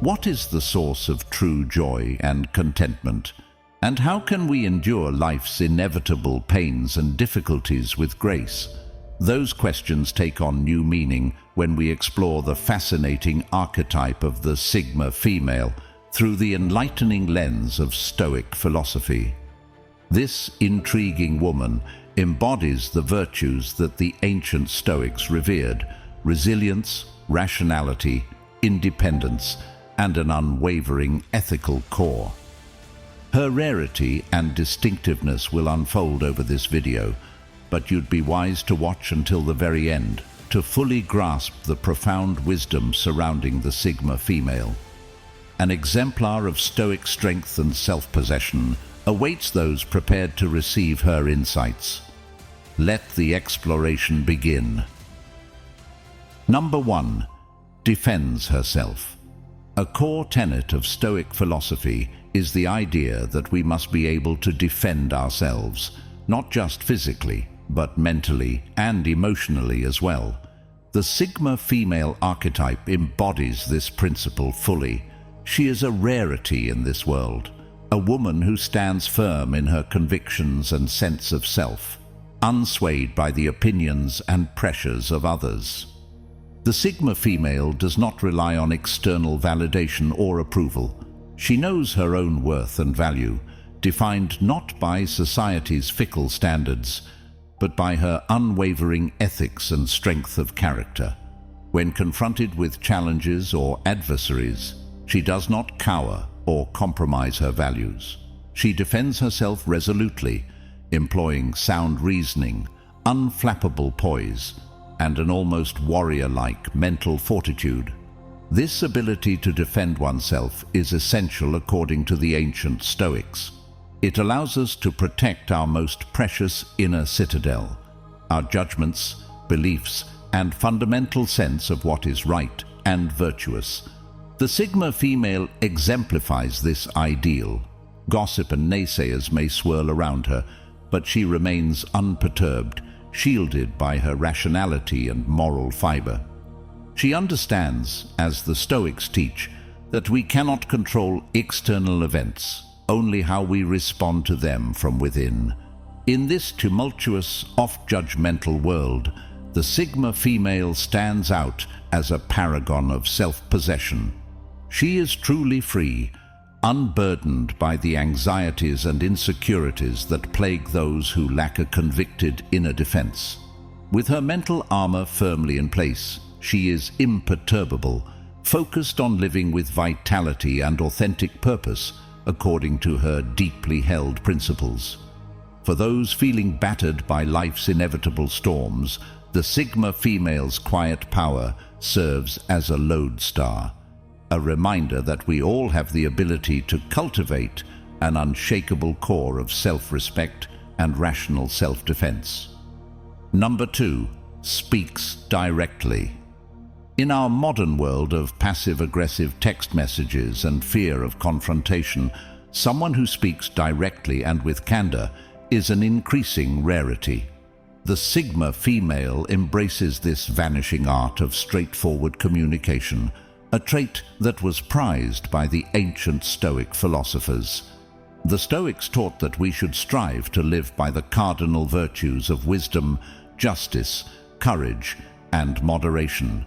What is the source of true joy and contentment? And how can we endure life's inevitable pains and difficulties with grace? Those questions take on new meaning when we explore the fascinating archetype of the Sigma female through the enlightening lens of Stoic philosophy. This intriguing woman embodies the virtues that the ancient Stoics revered: resilience, rationality, independence, and an unwavering ethical core. Her rarity and distinctiveness will unfold over this video, but you'd be wise to watch until the very end to fully grasp the profound wisdom surrounding the Sigma female. An exemplar of Stoic strength and self-possession awaits those prepared to receive her insights. Let the exploration begin. Number 1. Defends herself. A core tenet of Stoic philosophy is the idea that we must be able to defend ourselves, not just physically, but mentally and emotionally as well. The Sigma female archetype embodies this principle fully. She is a rarity in this world, a woman who stands firm in her convictions and sense of self, unswayed by the opinions and pressures of others. The Sigma female does not rely on external validation or approval. She knows her own worth and value, defined not by society's fickle standards, but by her unwavering ethics and strength of character. When confronted with challenges or adversaries, she does not cower or compromise her values. She defends herself resolutely, employing sound reasoning, unflappable poise, and an almost warrior-like mental fortitude. This ability to defend oneself is essential according to the ancient Stoics. It allows us to protect our most precious inner citadel, our judgments, beliefs, and fundamental sense of what is right and virtuous. The Sigma female exemplifies this ideal. Gossip and naysayers may swirl around her, but she remains unperturbed, shielded by her rationality and moral fiber. She understands, as the Stoics teach, that we cannot control external events, only how we respond to them from within. In this tumultuous, oft-judgmental world, the Sigma female stands out as a paragon of self-possession. She is truly free, unburdened by the anxieties and insecurities that plague those who lack a convicted inner defense. With her mental armor firmly in place, she is imperturbable, focused on living with vitality and authentic purpose according to her deeply held principles. For those feeling battered by life's inevitable storms, the Sigma female's quiet power serves as a lodestar, a reminder that we all have the ability to cultivate an unshakable core of self-respect and rational self-defense. Number 2. Speaks directly. In our modern world of passive-aggressive text messages and fear of confrontation, someone who speaks directly and with candor is an increasing rarity. The Sigma female embraces this vanishing art of straightforward communication, a trait that was prized by the ancient Stoic philosophers. The Stoics taught that we should strive to live by the cardinal virtues of wisdom, justice, courage, and moderation.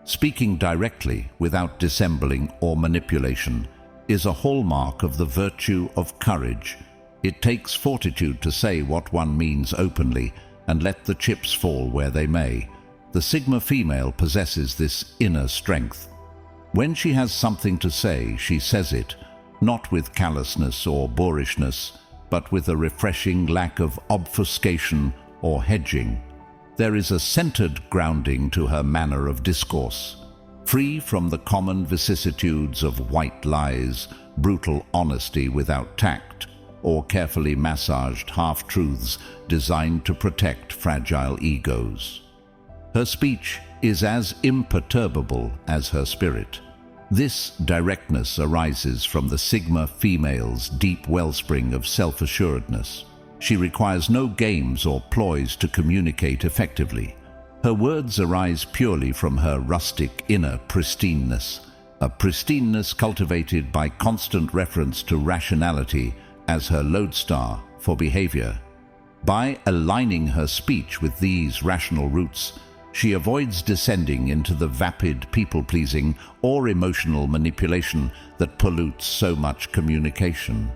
Speaking directly without dissembling or manipulation is a hallmark of the virtue of courage. It takes fortitude to say what one means openly and let the chips fall where they may. The Sigma female possesses this inner strength. When she has something to say, she says it, not with callousness or boorishness, but with a refreshing lack of obfuscation or hedging. There is a centered grounding to her manner of discourse, free from the common vicissitudes of white lies, brutal honesty without tact, or carefully massaged half-truths designed to protect fragile egos. Her speech is as imperturbable as her spirit. This directness arises from the Sigma female's deep wellspring of self-assuredness. She requires no games or ploys to communicate effectively. Her words arise purely from her rustic inner pristineness, a pristineness cultivated by constant reference to rationality as her lodestar for behavior. By aligning her speech with these rational roots, she avoids descending into the vapid people-pleasing or emotional manipulation that pollutes so much communication.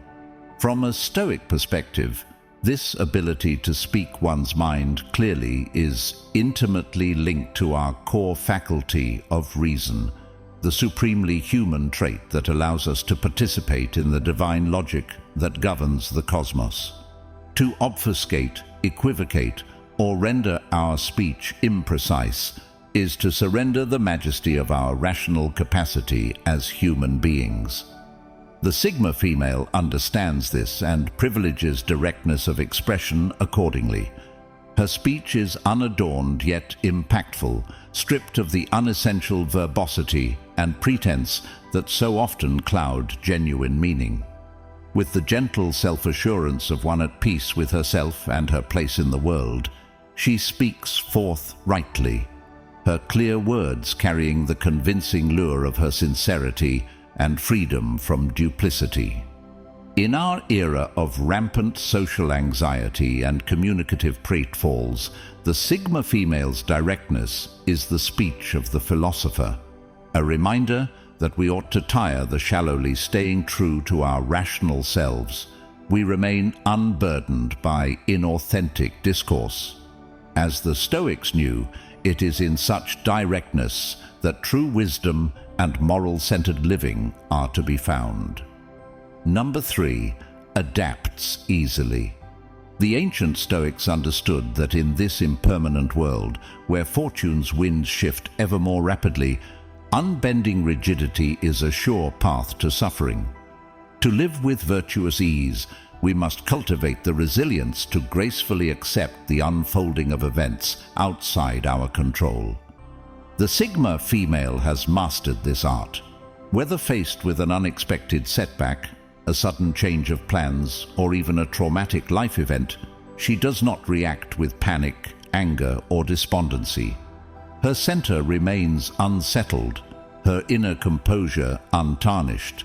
From a Stoic perspective, this ability to speak one's mind clearly is intimately linked to our core faculty of reason, the supremely human trait that allows us to participate in the divine logic that governs the cosmos. To obfuscate, equivocate, or render our speech imprecise is to surrender the majesty of our rational capacity as human beings. The Sigma female understands this and privileges directness of expression accordingly. Her speech is unadorned yet impactful, stripped of the unessential verbosity and pretense that so often cloud genuine meaning. With the gentle self-assurance of one at peace with herself and her place in the world, she speaks forthrightly, her clear words carrying the convincing lure of her sincerity and freedom from duplicity. In our era of rampant social anxiety and communicative pratfalls, the Sigma female's directness is the speech of the philosopher, a reminder that we ought to tire the shallowly staying true to our rational selves. We remain unburdened by inauthentic discourse. As the Stoics knew, it is in such directness that true wisdom and moral-centered living are to be found. Number 3, adapts easily. The ancient Stoics understood that in this impermanent world, where fortune's winds shift ever more rapidly, unbending rigidity is a sure path to suffering. To live with virtuous ease, we must cultivate the resilience to gracefully accept the unfolding of events outside our control. The Sigma female has mastered this art. Whether faced with an unexpected setback, a sudden change of plans, or even a traumatic life event, she does not react with panic, anger, or despondency. Her center remains unsettled, her inner composure untarnished.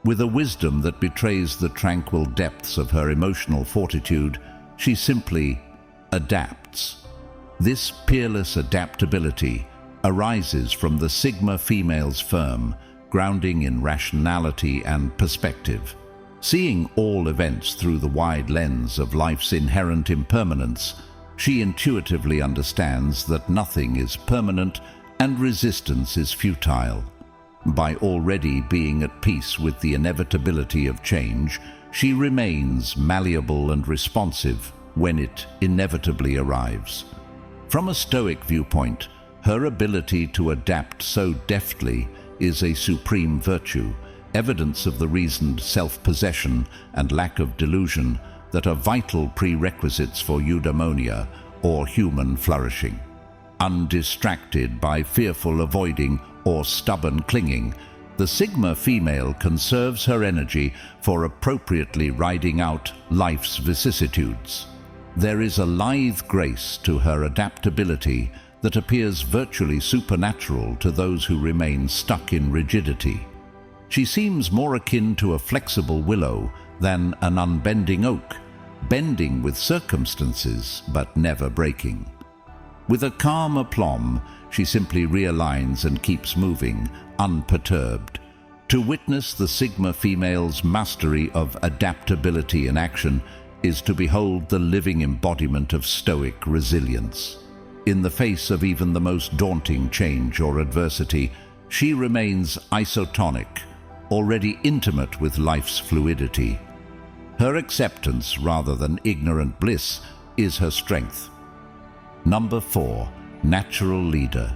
With a wisdom that betrays the tranquil depths of her emotional fortitude, she simply adapts. This peerless adaptability arises from the Sigma female's firm grounding in rationality and perspective. Seeing all events through the wide lens of life's inherent impermanence, she intuitively understands that nothing is permanent and resistance is futile. By already being at peace with the inevitability of change, she remains malleable and responsive when it inevitably arrives. From a Stoic viewpoint, her ability to adapt so deftly is a supreme virtue, evidence of the reasoned self-possession and lack of delusion that are vital prerequisites for eudaimonia, or human flourishing. Undistracted by fearful avoiding or stubborn clinging, the Sigma female conserves her energy for appropriately riding out life's vicissitudes. There is a lithe grace to her adaptability that appears virtually supernatural to those who remain stuck in rigidity. She seems more akin to a flexible willow than an unbending oak, bending with circumstances but never breaking. With a calm aplomb, she simply realigns and keeps moving, unperturbed. To witness the Sigma female's mastery of adaptability in action is to behold the living embodiment of Stoic resilience. In the face of even the most daunting change or adversity, she remains isotonic, already intimate with life's fluidity. Her acceptance, rather than ignorant bliss, is her strength. Number 4, natural leader.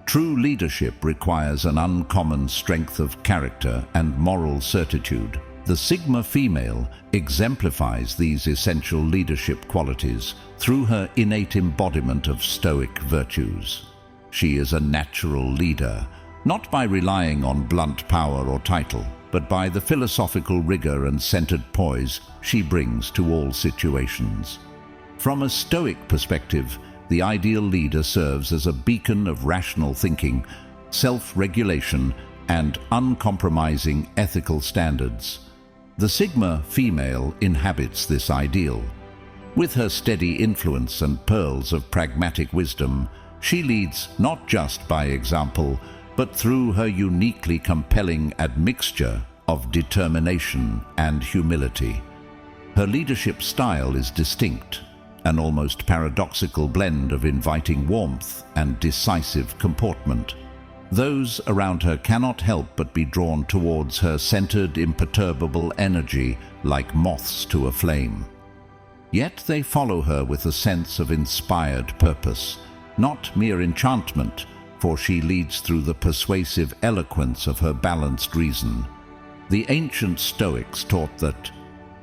True leadership requires an uncommon strength of character and moral certitude. The Sigma female exemplifies these essential leadership qualities through her innate embodiment of Stoic virtues. She is a natural leader, not by relying on blunt power or title, but by the philosophical rigor and centered poise she brings to all situations. From a Stoic perspective, the ideal leader serves as a beacon of rational thinking, self-regulation, and uncompromising ethical standards. The Sigma female inhabits this ideal. With her steady influence and pearls of pragmatic wisdom, she leads not just by example, but through her uniquely compelling admixture of determination and humility. Her leadership style is distinct, an almost paradoxical blend of inviting warmth and decisive comportment. Those around her cannot help but be drawn towards her centered, imperturbable energy like moths to a flame. Yet they follow her with a sense of inspired purpose, not mere enchantment, for she leads through the persuasive eloquence of her balanced reason. The ancient Stoics taught that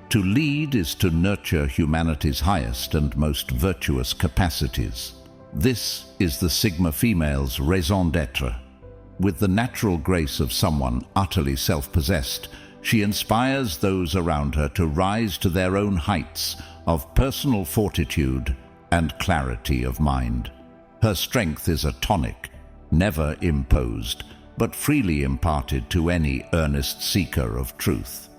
to lead is to nurture humanity's highest and most virtuous capacities. This is the Sigma female's raison d'être. With the natural grace of someone utterly self-possessed, she inspires those around her to rise to their own heights of personal fortitude and clarity of mind. Her strength is a tonic, never imposed, but freely imparted to any earnest seeker of truth.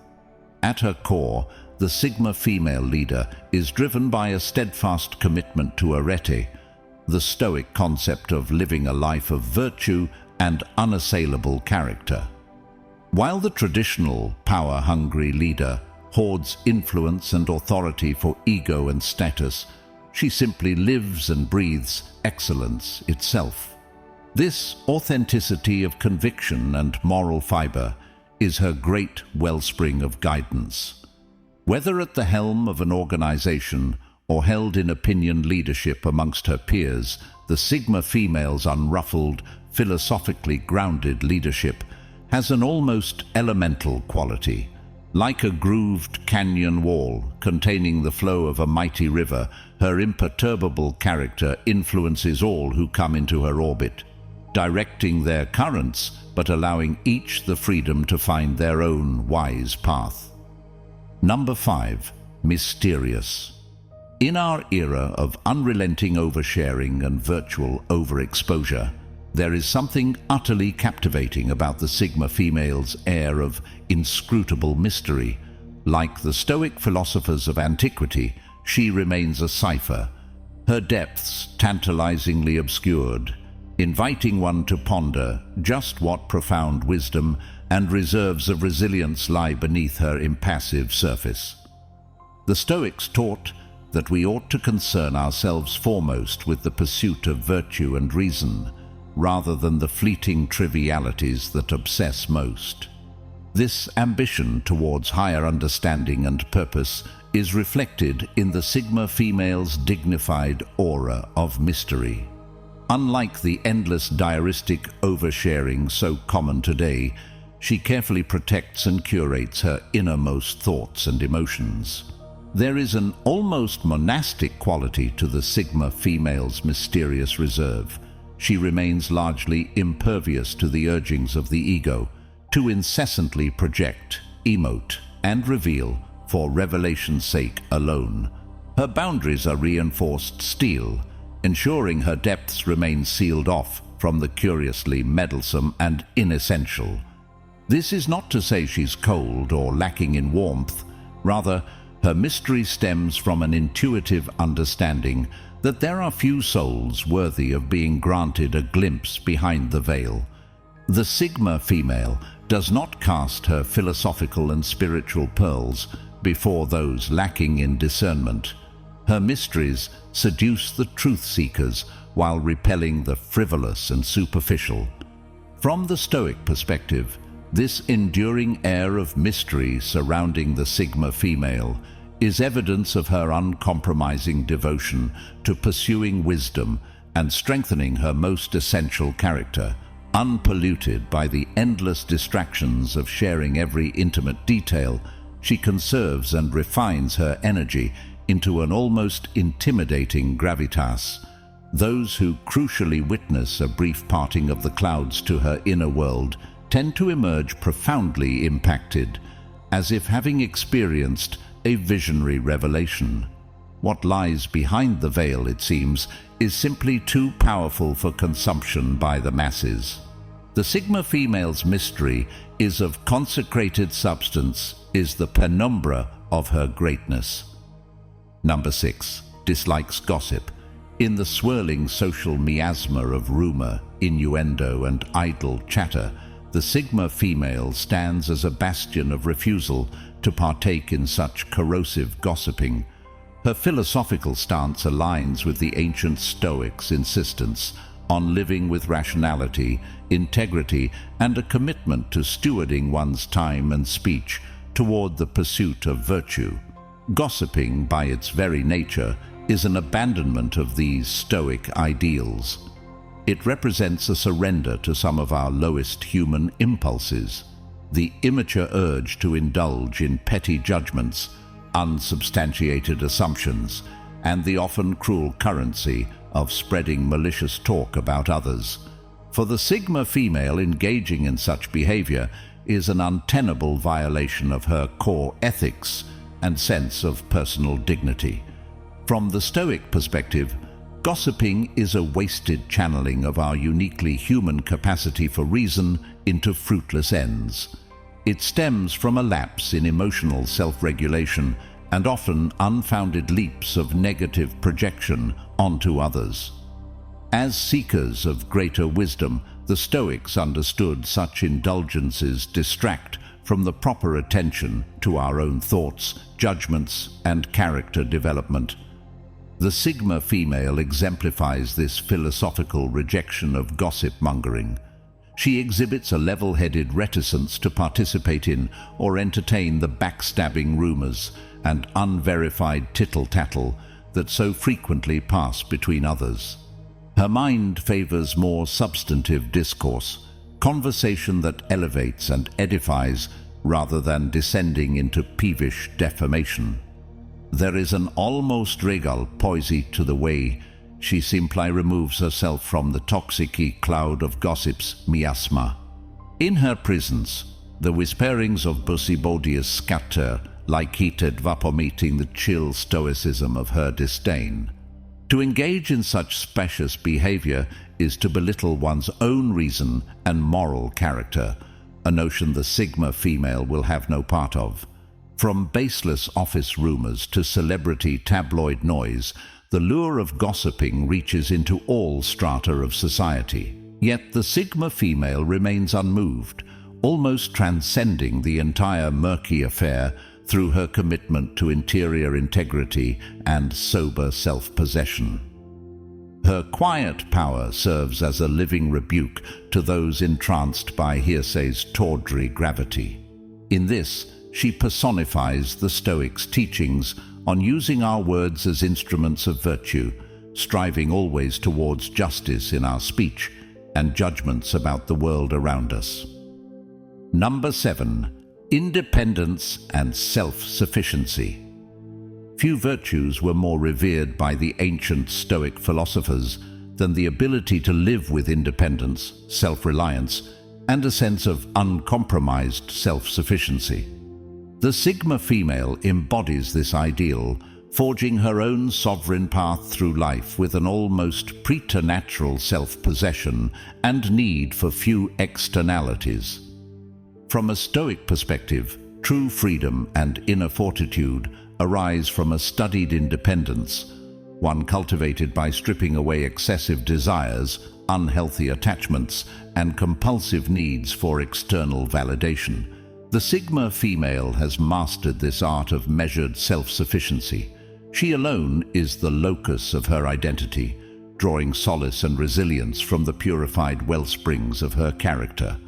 At her core, the Sigma female leader is driven by a steadfast commitment to arete, the Stoic concept of living a life of virtue and unassailable character. While the traditional power-hungry leader hoards influence and authority for ego and status, she simply lives and breathes excellence itself. This authenticity of conviction and moral fiber is her great wellspring of guidance. Whether at the helm of an organization or held in opinion leadership amongst her peers, the Sigma female's unruffled, philosophically grounded leadership has an almost elemental quality. Like a grooved canyon wall containing the flow of a mighty river, her imperturbable character influences all who come into her orbit, directing their currents but allowing each the freedom to find their own wise path. Number 5. Mysterious. In our era of unrelenting oversharing and virtual overexposure, there is something utterly captivating about the Sigma female's air of inscrutable mystery. Like the Stoic philosophers of antiquity, she remains a cipher, her depths tantalizingly obscured, inviting one to ponder just what profound wisdom and reserves of resilience lie beneath her impassive surface. The Stoics taught that we ought to concern ourselves foremost with the pursuit of virtue and reason, rather than the fleeting trivialities that obsess most. This ambition towards higher understanding and purpose is reflected in the Sigma female's dignified aura of mystery. Unlike the endless diaristic oversharing so common today, she carefully protects and curates her innermost thoughts and emotions. There is an almost monastic quality to the Sigma female's mysterious reserve. She remains largely impervious to the urgings of the ego, to incessantly project, emote, and reveal for revelation's sake alone. Her boundaries are reinforced steel, ensuring her depths remain sealed off from the curiously meddlesome and inessential. This is not to say she's cold or lacking in warmth. Rather, her mystery stems from an intuitive understanding that there are few souls worthy of being granted a glimpse behind the veil. The Sigma female does not cast her philosophical and spiritual pearls before those lacking in discernment. Her mysteries seduce the truth-seekers while repelling the frivolous and superficial. From the Stoic perspective, this enduring air of mystery surrounding the Sigma female is evidence of her uncompromising devotion to pursuing wisdom and strengthening her most essential character, unpolluted by the endless distractions of sharing every intimate detail. She conserves and refines her energy into an almost intimidating gravitas. Those who crucially witness a brief parting of the clouds to her inner world tend to emerge profoundly impacted, as if having experienced a visionary revelation. What lies behind the veil, it seems, is simply too powerful for consumption by the masses. The Sigma female's mystery is of consecrated substance, is the penumbra of her greatness. Number 6. Dislikes gossip. In the swirling social miasma of rumor, innuendo, and idle chatter, the Sigma female stands as a bastion of refusal to partake in such corrosive gossiping. Her philosophical stance aligns with the ancient Stoics' insistence on living with rationality, integrity, and a commitment to stewarding one's time and speech toward the pursuit of virtue. Gossiping, by its very nature, is an abandonment of these Stoic ideals. It represents a surrender to some of our lowest human impulses, the immature urge to indulge in petty judgments, unsubstantiated assumptions, and the often cruel currency of spreading malicious talk about others. For the Sigma female, engaging in such behavior is an untenable violation of her core ethics and sense of personal dignity. From the Stoic perspective, gossiping is a wasted channeling of our uniquely human capacity for reason into fruitless ends. It stems from a lapse in emotional self-regulation and often unfounded leaps of negative projection onto others. As seekers of greater wisdom, the Stoics understood such indulgences distract from the proper attention to our own thoughts, judgments, and character development. The Sigma female exemplifies this philosophical rejection of gossip-mongering. She exhibits a level-headed reticence to participate in or entertain the backstabbing rumors and unverified tittle-tattle that so frequently pass between others. Her mind favors more substantive discourse, conversation that elevates and edifies rather than descending into peevish defamation. There is an almost regal poesy to the way she simply removes herself from the toxic cloud of gossip's miasma. In her presence, the whisperings of Busybodius scatter like heated vapor meeting the chill stoicism of her disdain. To engage in such specious behavior is to belittle one's own reason and moral character, a notion the Sigma female will have no part of. From baseless office rumors to celebrity tabloid noise, the lure of gossiping reaches into all strata of society. Yet the Sigma female remains unmoved, almost transcending the entire murky affair through her commitment to interior integrity and sober self-possession. Her quiet power serves as a living rebuke to those entranced by hearsay's tawdry gravity. In this, she personifies the Stoics' teachings on using our words as instruments of virtue, striving always towards justice in our speech and judgments about the world around us. Number 7. Independence and self-sufficiency. Few virtues were more revered by the ancient Stoic philosophers than the ability to live with independence, self-reliance, and a sense of uncompromised self-sufficiency. The Sigma female embodies this ideal, forging her own sovereign path through life with an almost preternatural self-possession and need for few externalities. From a Stoic perspective, true freedom and inner fortitude arise from a studied independence, one cultivated by stripping away excessive desires, unhealthy attachments, and compulsive needs for external validation. The Sigma female has mastered this art of measured self-sufficiency. She alone is the locus of her identity, drawing solace and resilience from the purified wellsprings of her character.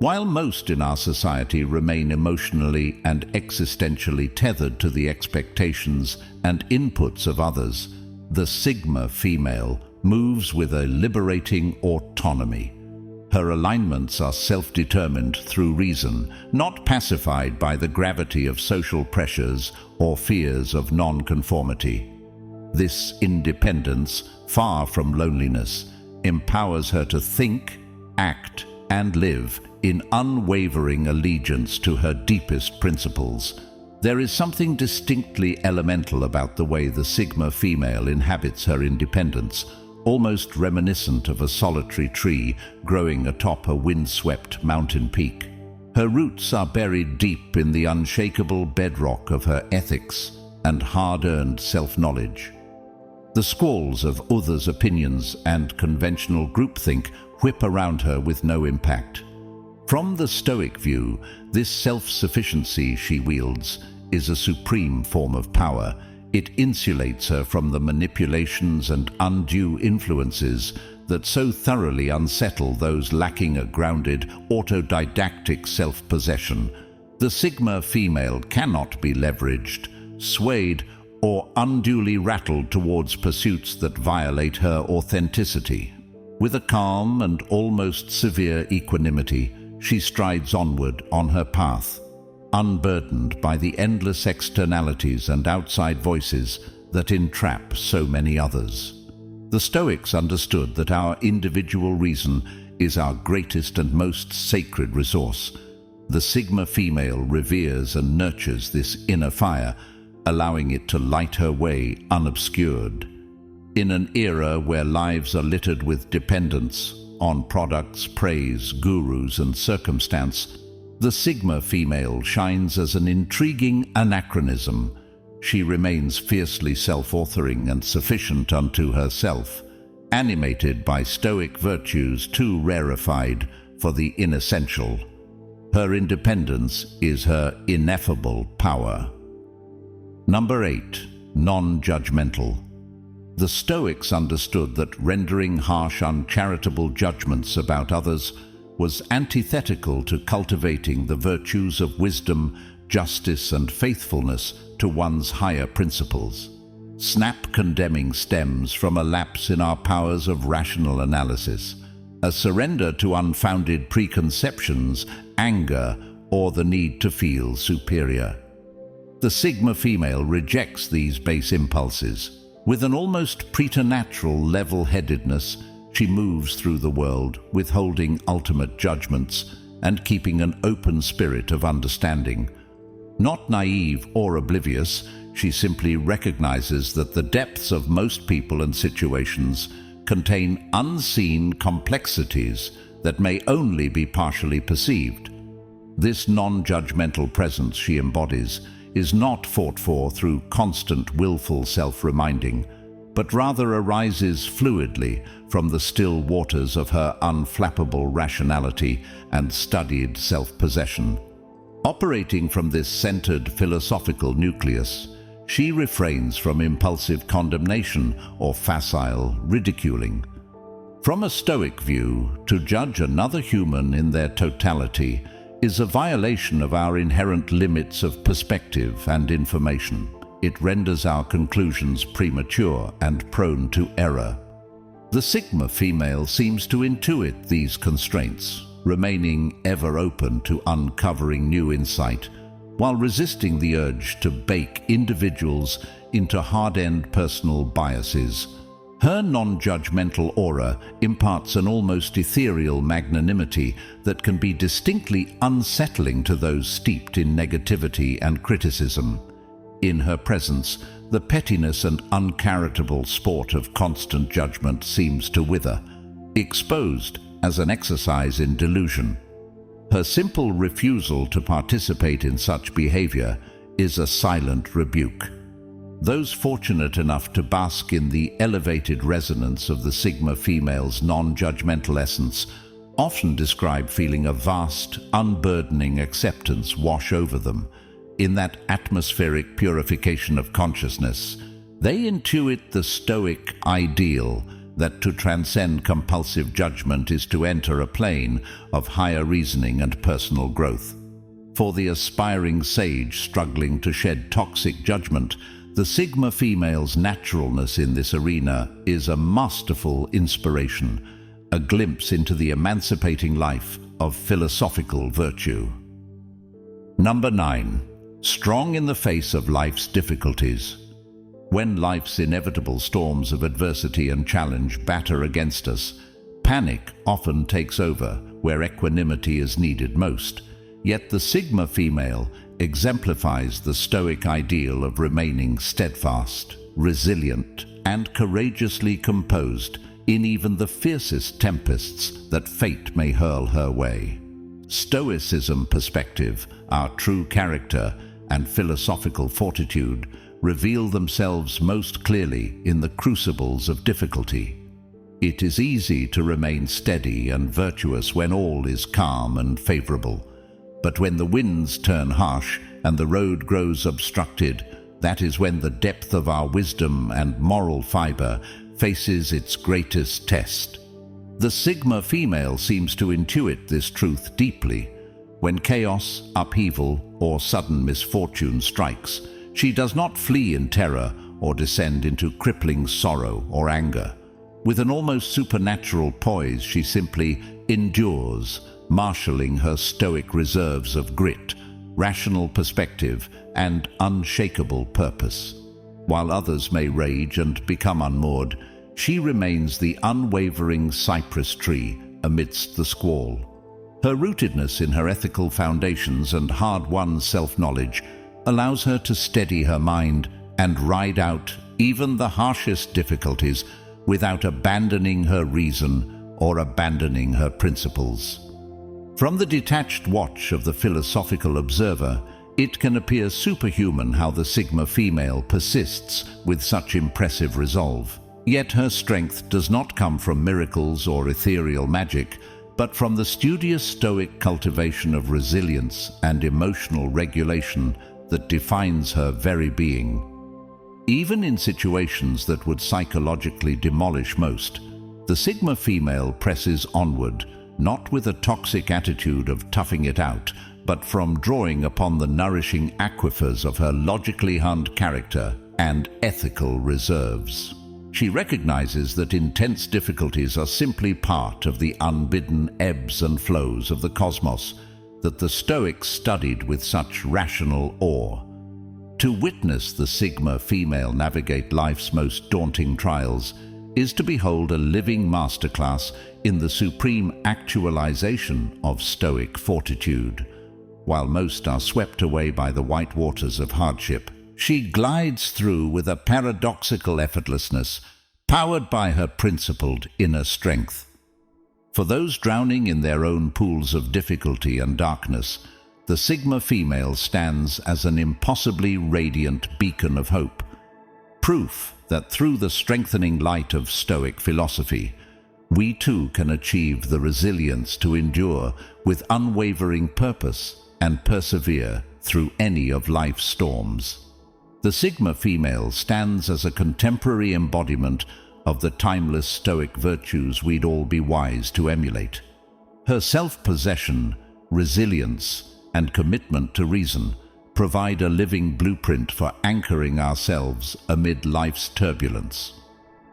While most in our society remain emotionally and existentially tethered to the expectations and inputs of others, the Sigma female moves with a liberating autonomy. Her alignments are self-determined through reason, not pacified by the gravity of social pressures or fears of non-conformity. This independence, far from loneliness, empowers her to think, act, and live in unwavering allegiance to her deepest principles. There is something distinctly elemental about the way the Sigma female inhabits her independence, almost reminiscent of a solitary tree growing atop a windswept mountain peak. Her roots are buried deep in the unshakable bedrock of her ethics and hard-earned self-knowledge. The squalls of others' opinions and conventional groupthink whip around her with no impact. From the Stoic view, this self-sufficiency she wields is a supreme form of power. It insulates her from the manipulations and undue influences that so thoroughly unsettle those lacking a grounded, autodidactic self-possession. The Sigma female cannot be leveraged, swayed, or unduly rattled towards pursuits that violate her authenticity. With a calm and almost severe equanimity, she strides onward on her path, unburdened by the endless externalities and outside voices that entrap so many others. The Stoics understood that our individual reason is our greatest and most sacred resource. The Sigma female reveres and nurtures this inner fire, allowing it to light her way unobscured. In an era where lives are littered with dependence on products, praise, gurus, and circumstance, the Sigma female shines as an intriguing anachronism. She remains fiercely self-authoring and sufficient unto herself, animated by Stoic virtues too rarefied for the inessential. Her independence is her ineffable power. Number 8. Non-judgmental. The Stoics understood that rendering harsh, uncharitable judgments about others was antithetical to cultivating the virtues of wisdom, justice, and faithfulness to one's higher principles. Snap condemning stems from a lapse in our powers of rational analysis, a surrender to unfounded preconceptions, anger, or the need to feel superior. The Sigma female rejects these base impulses. With an almost preternatural level-headedness, she moves through the world, withholding ultimate judgments and keeping an open spirit of understanding. Not naive or oblivious, she simply recognizes that the depths of most people and situations contain unseen complexities that may only be partially perceived. This non-judgmental presence she embodies is not fought for through constant willful self-reminding, but rather arises fluidly from the still waters of her unflappable rationality and studied self-possession. Operating from this centered philosophical nucleus, she refrains from impulsive condemnation or facile ridiculing. From a Stoic view, to judge another human in their totality is a violation of our inherent limits of perspective and information. It renders our conclusions premature and prone to error. The Sigma female seems to intuit these constraints, remaining ever open to uncovering new insight, while resisting the urge to bake individuals into hardened personal biases. Her non-judgmental aura imparts an almost ethereal magnanimity that can be distinctly unsettling to those steeped in negativity and criticism. In her presence, the pettiness and uncharitable sport of constant judgment seems to wither, exposed as an exercise in delusion. Her simple refusal to participate in such behavior is a silent rebuke. Those fortunate enough to bask in the elevated resonance of the Sigma female's non-judgmental essence often describe feeling a vast, unburdening acceptance wash over them. In that atmospheric purification of consciousness, they intuit the Stoic ideal that to transcend compulsive judgment is to enter a plane of higher reasoning and personal growth. For the aspiring sage struggling to shed toxic judgment, the Sigma female's naturalness in this arena is a masterful inspiration, a glimpse into the emancipating life of philosophical virtue. Number 9. Strong in the face of life's difficulties. When life's inevitable storms of adversity and challenge batter against us, panic often takes over where equanimity is needed most. Yet the Sigma female exemplifies the Stoic ideal of remaining steadfast, resilient, and courageously composed in even the fiercest tempests that fate may hurl her way. Stoicism perspective, our true character and philosophical fortitude reveal themselves most clearly in the crucibles of difficulty. It is easy to remain steady and virtuous when all is calm and favorable. But when the winds turn harsh and the road grows obstructed, that is when the depth of our wisdom and moral fiber faces its greatest test. The Sigma female seems to intuit this truth deeply. When chaos, upheaval, or sudden misfortune strikes, she does not flee in terror or descend into crippling sorrow or anger. With an almost supernatural poise, she simply endures, marshalling her stoic reserves of grit, rational perspective, and unshakable purpose. While others may rage and become unmoored, she remains the unwavering cypress tree amidst the squall. Her rootedness in her ethical foundations and hard-won self-knowledge allows her to steady her mind and ride out even the harshest difficulties without abandoning her reason or abandoning her principles. From the detached watch of the philosophical observer, it can appear superhuman how the Sigma female persists with such impressive resolve. Yet her strength does not come from miracles or ethereal magic, but from the studious Stoic cultivation of resilience and emotional regulation that defines her very being. Even in situations that would psychologically demolish most, the Sigma female presses onward, not with a toxic attitude of toughing it out, but from drawing upon the nourishing aquifers of her logically honed character and ethical reserves. She recognizes that intense difficulties are simply part of the unbidden ebbs and flows of the cosmos that the Stoics studied with such rational awe. To witness the Sigma female navigate life's most daunting trials is to behold a living masterclass in the supreme actualization of Stoic fortitude. While most are swept away by the white waters of hardship, she glides through with a paradoxical effortlessness, powered by her principled inner strength. For those drowning in their own pools of difficulty and darkness, the Sigma female stands as an impossibly radiant beacon of hope, proof that through the strengthening light of Stoic philosophy, we too can achieve the resilience to endure with unwavering purpose and persevere through any of life's storms. The Sigma female stands as a contemporary embodiment of the timeless Stoic virtues we'd all be wise to emulate. Her self-possession, resilience, and commitment to reason provide a living blueprint for anchoring ourselves amid life's turbulence.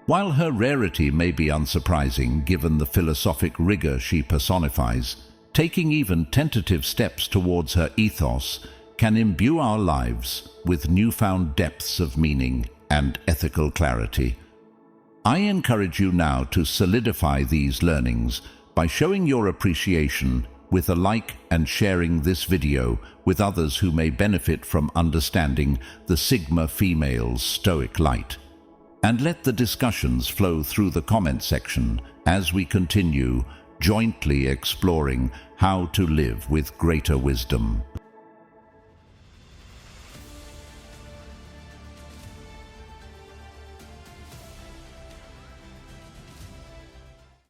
While her rarity may be unsurprising given the philosophic rigor she personifies, taking even tentative steps towards her ethos can imbue our lives with newfound depths of meaning and ethical clarity. I encourage you now to solidify these learnings by showing your appreciation with a like and sharing this video with others who may benefit from understanding the Sigma female's Stoic light. And let the discussions flow through the comment section as we continue jointly exploring how to live with greater wisdom.